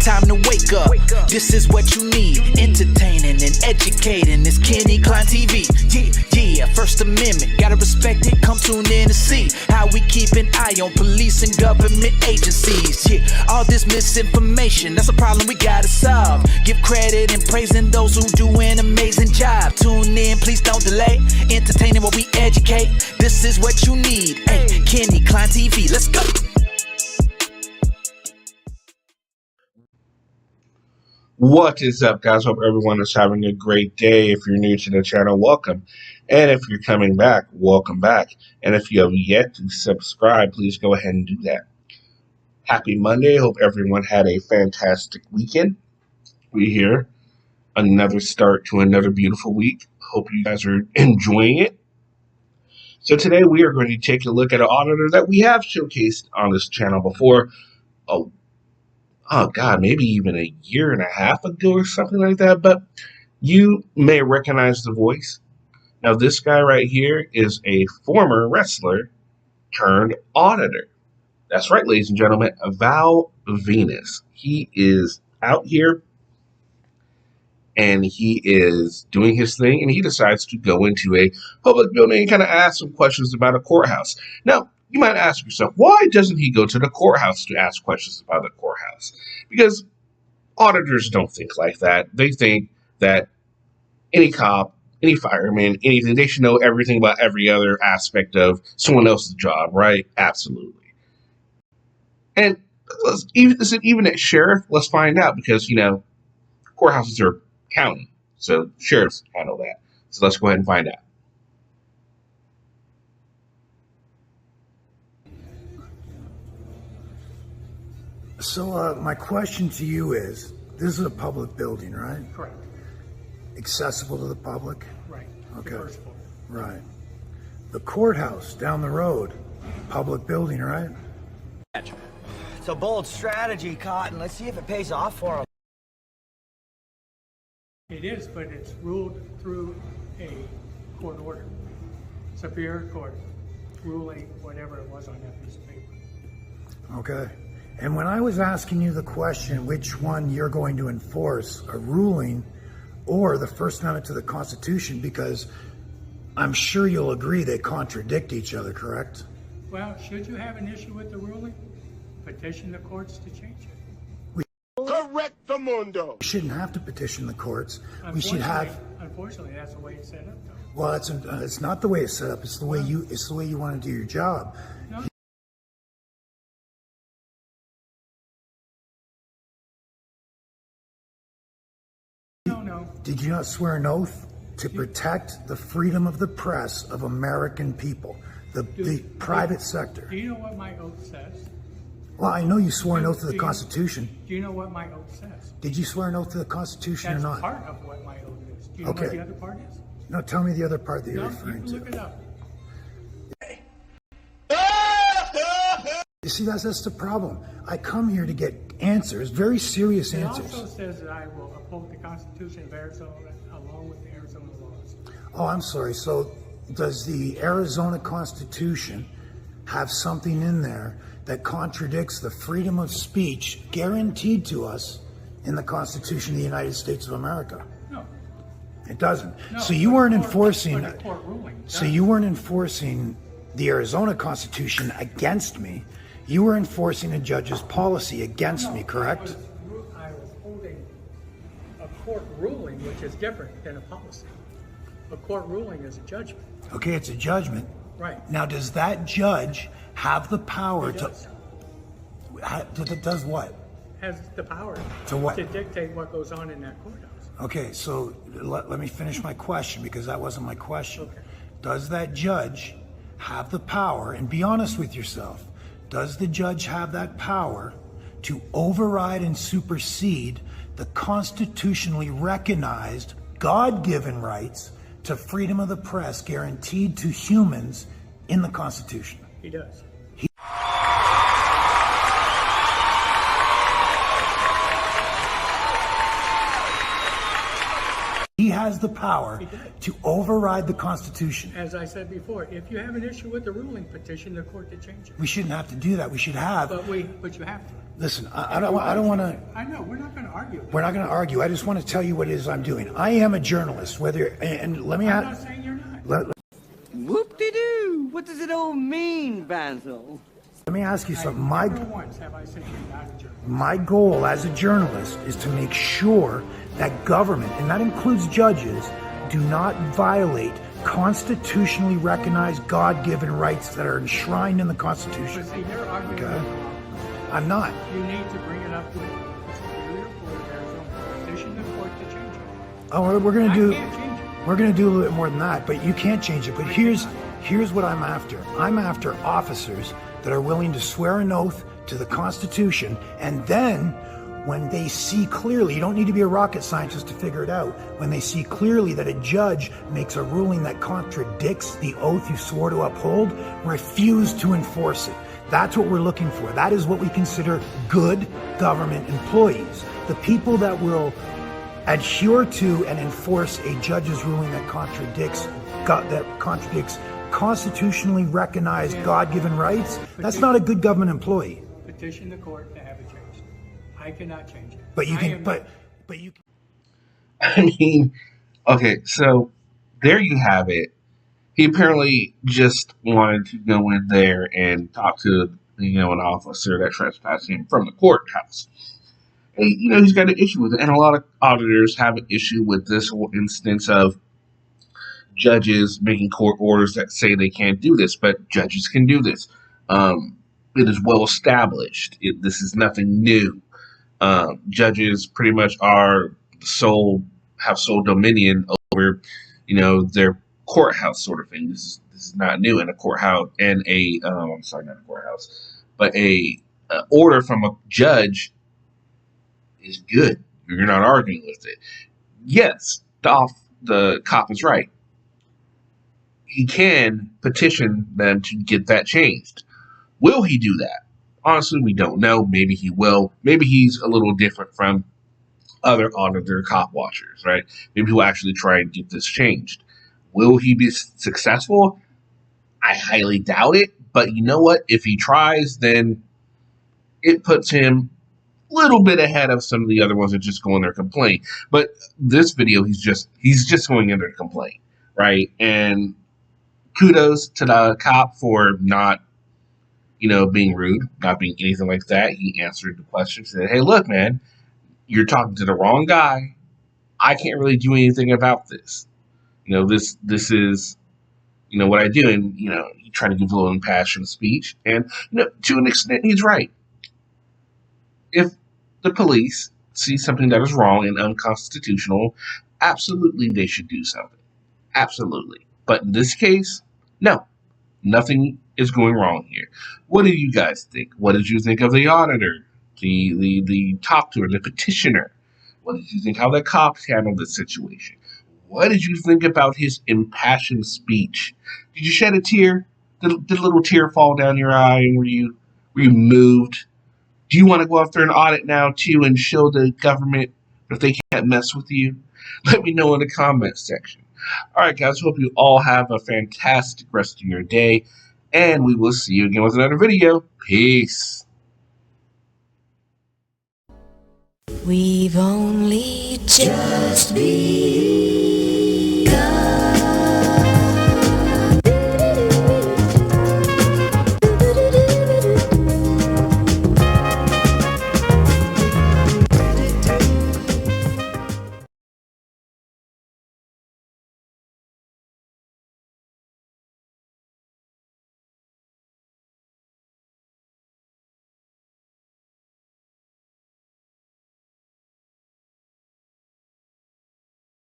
time to wake up. This is what you need, entertaining and educating. It's Kenny Klein TV. Yeah, First Amendment, gotta respect it. Come tune in to see how we keep an eye on police and government agencies. Yeah, all this misinformation, that's a problem we gotta solve. Give credit and praising those who do an amazing job. Tune in, please don't delay. Entertaining while we educate. This is what you need. Hey, Kenny Klein TV, let's go. What is up, guys? Hope everyone is having a great day. If you're new to the channel, welcome. And if you're coming back, welcome back. And if you have yet to subscribe, please go ahead and do that. Happy Monday. Hope everyone had a fantastic weekend. We here. Another start to another beautiful week. Hope you guys are enjoying it. So today we are going to take a look at an auditor that we have showcased on this channel before. Oh God, maybe even a year and a half ago or something like that. But you may recognize the voice. Now this guy right here is a former wrestler turned auditor. That's right, ladies and gentlemen, Val Venis. He is out here and he is doing his thing, and he decides to go into a public building and kind of ask some questions about a courthouse. Now, you might ask yourself, why doesn't he go to the courthouse to ask questions about the courthouse? Because auditors don't think like that. They think that any cop, any fireman, anything, they should know everything about every other aspect of someone else's job, right? Absolutely. And even at sheriff, let's find out, because, you know, courthouses are county, so sheriffs handle that. So let's go ahead and find out. So my question to you is, this is a public building, right? Correct. Accessible to the public? Right. Okay. The first floor. Right. The courthouse down the road, public building, right? It's a bold strategy, Cotton. Let's see if it pays off for him. It is, but it's ruled through a court order. Superior Court ruling, whatever it was on that piece of paper. Okay. And when I was asking you the question, which one you're going to enforce, a ruling or the First Amendment to the Constitution, because I'm sure you'll agree they contradict each other, correct? Well, should you have an issue with the ruling, petition the courts to change it. Correct the mundo. We shouldn't have to petition the courts. We should have. Unfortunately, that's the way it's set up, though. Well, it's not the way it's set up. It's the way you want to do your job. No. No. Did you not swear an oath to protect the freedom of the press of American people, the private sector? Do you know what my oath says? Well, I know you swore an oath to the Constitution. Do you know what my oath says? Did you swear an oath to the Constitution That's or not? part of what my oath is. Do you know what the other part is? No, tell me the other part that you're No, you referring can to. look it up. You see, that's the problem. I come here to get answers, very serious It answers. also says that I will uphold the Constitution of Arizona along with the Arizona laws. Oh, I'm sorry. So does the Arizona Constitution have something in there that contradicts the freedom of speech guaranteed to us in the Constitution of the United States of America? No. It doesn't. No, So you weren't but enforcing. the court ruling So does. you weren't enforcing the Arizona Constitution against me. You were enforcing a judge's policy against me, correct? I was holding a court ruling, which is different than a policy. A court ruling is a judgment. Okay, it's a judgment. Right. Now, does that judge have the power It does. does what? Has the power To what? to dictate what goes on in that courthouse. Okay, so let me finish my question, because that wasn't my question. Okay. Does that judge have the power, and be honest with yourself, does the judge have that power to override and supersede the constitutionally recognized God-given rights to freedom of the press guaranteed to humans in the Constitution? He does. He has has the power to override the Constitution. As I said before, if you have an issue with the ruling, petition the court to change it. We shouldn't have to do that. We should have. But you have to. Listen, I don't want to. I know, we're not going to argue. We're not going to argue. I just want to tell you what it is I'm doing. I am a journalist. And let me. I'm not saying you're not. Whoop-de-doo! What does it all mean, Basil? Let me ask you something. Never once have I said you're not a journalist. My goal as a journalist is to make sure that government, and that includes judges, do not violate constitutionally recognized God-given rights that are enshrined in the Constitution. But see, you're arguing Okay. with the law. I'm not. You need to bring it up with the Superior Court of Arizona. Petition the court to change it. Oh, we're going to I do. can't change it. We're going to do a little bit more than that, but you can't change it. But here's what I'm after. I'm after officers that are willing to swear an oath to the Constitution, and then when they see clearly, you don't need to be a rocket scientist to figure it out, when they see clearly that a judge makes a ruling that contradicts the oath you swore to uphold, refuse to enforce it. That's what we're looking for. That is what we consider good government employees. The people that will adhere to and enforce a judge's ruling that contradicts constitutionally recognized God-given rights. That's not a good government employee. Petition the court to have it changed. I cannot change it. But you I can. am- But you can. I mean, okay, so there you have it. He apparently just wanted to go in there and talk to, an officer that trespassed him from the courthouse. And, he's got an issue with it, and a lot of auditors have an issue with this whole instance of judges making court orders that say they can't do this, but judges can do this. It is well established. This is nothing new. Judges pretty much have sole dominion over, their courthouse sort of thing. This is not new in a courthouse and not a courthouse, but a order from a judge is good. You're not arguing with it. Yes, the cop is right. He can petition them to get that changed. Will he do that? Honestly, we don't know. Maybe he will. Maybe he's a little different from other auditor cop watchers, right? Maybe he'll actually try and get this changed. Will he be successful? I highly doubt it. But you know what? If he tries, then it puts him a little bit ahead of some of the other ones that just go in there and complain. But this video, he's just going in there to complain, right? And kudos to the cop for not, being rude, not being anything like that. He answered the question, said, "Hey, look, man, you're talking to the wrong guy. I can't really do anything about this. This is, what I do." And, he tried to give a little impassioned speech. And, to an extent, he's right. If the police see something that is wrong and unconstitutional, absolutely they should do something. Absolutely. But in this case, no. Nothing is going wrong here. What do you guys think? What did you think of the auditor, the talker, the petitioner? What did you think how the cops handled the situation? What did you think about his impassioned speech? Did you shed a tear? Did a little tear fall down your eye? And were you moved? Do you want to go after an audit now too and show the government that they can't mess with you? Let me know in the comments section. All right, guys, hope you all have a fantastic rest of your day, and we will see you again with another video. Peace. We've only just begun.